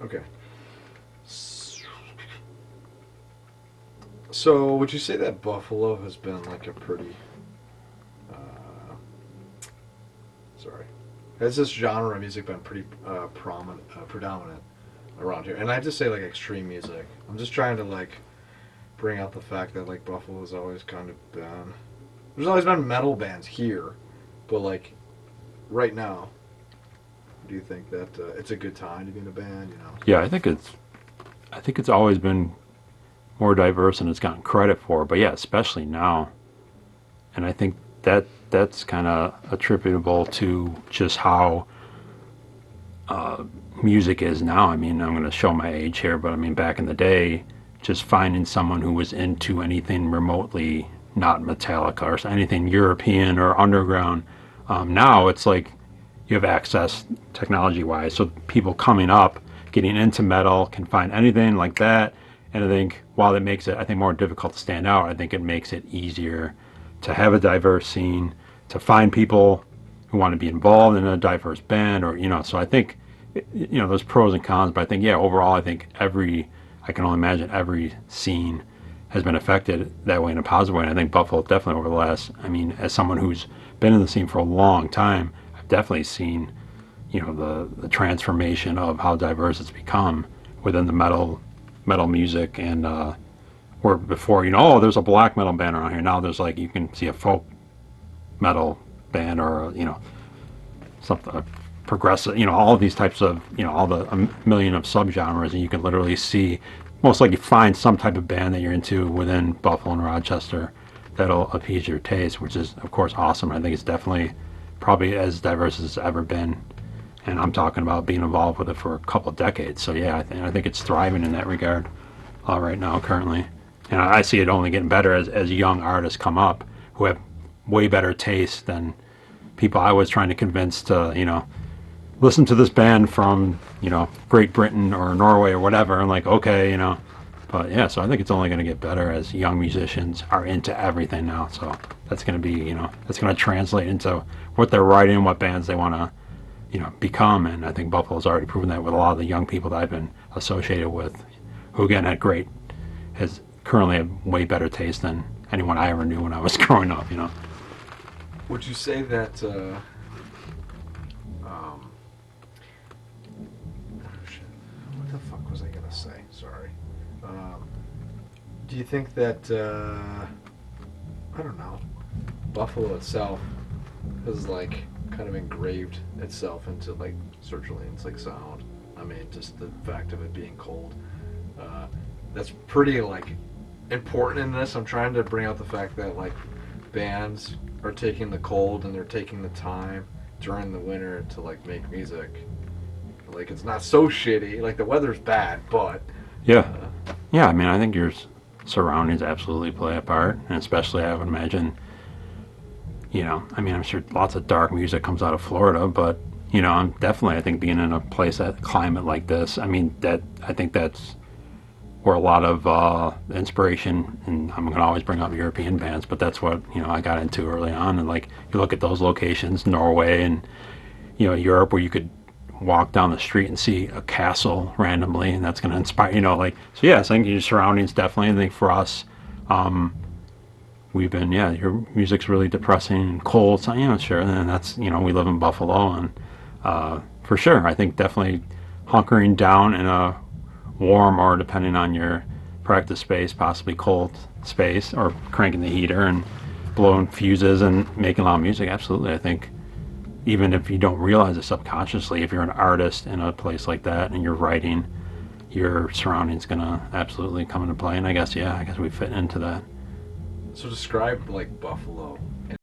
Okay. So, would you say that Buffalo has been like a pretty, uh, sorry, has this genre of music been pretty predominant around here? And I just say like extreme music. I'm just trying to like bring out the fact that like Buffalo's always kind of been. There's always been metal bands here, but like right now, do you think that it's a good time to be in a band? You know. Yeah, I think it's always been more diverse than it's gotten credit for. But yeah, especially now, and I think that's kind of attributable to just how music is now. I mean, I'm going to show my age here, but I mean, back in the day, just finding someone who was into anything remotely not Metallica or anything European or underground. Now it's like you have access technology wise, so people coming up, getting into metal, can find anything like that. And I think while it makes it, I think, more difficult to stand out, I think it makes it easier to have a diverse scene, to find people who want to be involved in a diverse band, or so I think there's pros and cons, but I think, yeah, overall, I think I can only imagine every scene has been affected that way in a positive way. And I think Buffalo definitely over the last, I mean, as someone who's been in the scene for a long time, I've definitely seen the transformation of how diverse it's become within the metal music. And where before, oh, there's a black metal band around here, now there's like, you can see a folk metal band, or something progressive, all of these types of, all the a million of subgenres, and you can literally see, most likely find some type of band that you're into within Buffalo and Rochester that'll appease your taste, which is of course awesome. I think it's definitely probably as diverse as it's ever been, and I'm talking about being involved with it for a couple of decades. So yeah, I think it's thriving in that regard right now currently, and I see it only getting better as young artists come up who have way better taste than people I was trying to convince to listen to this band from Great Britain or Norway or whatever. I'm like, okay, but yeah, so I think it's only going to get better as young musicians are into everything now. So that's going to be that's going to translate into what they're writing, what bands they want to become. And I think Buffalo's already proven that with a lot of the young people that I've been associated with, who again has currently have way better taste than anyone I ever knew when I was growing up. Would you say that? Um, what the fuck was I gonna say? Sorry. Um, do you think that I don't know, Buffalo itself has like kind of engraved itself into like Sertraline's like sound? I mean, just the fact of it being cold. Uh, that's pretty like important in this. I'm trying to bring out the fact that like bands are taking the cold and they're taking the time during the winter to like make music. Like it's not so shitty. Like the weather's bad, but Yeah, yeah. I mean, I think your surroundings absolutely play a part, and especially I would imagine. I mean, I'm sure lots of dark music comes out of Florida, but I'm definitely, I think, being in a place, that climate like this. I mean, I think that's where a lot of inspiration, and I'm going to always bring up European bands, but that's what I got into early on. And like you look at those locations, Norway and Europe, where you could walk down the street and see a castle randomly, and that's going to inspire like. So yeah, so I think your surroundings definitely. I think for us, we've been, yeah, your music's really depressing and cold, so sure, and that's we live in Buffalo, and for sure, I think definitely hunkering down in a warm, or depending on your practice space, possibly cold space, or cranking the heater and blowing fuses and making loud music. Absolutely, I think even if you don't realize it subconsciously, if you're an artist in a place like that and you're writing, your surroundings gonna absolutely come into play. And I guess, yeah, I guess we fit into that. so describe like Buffalo in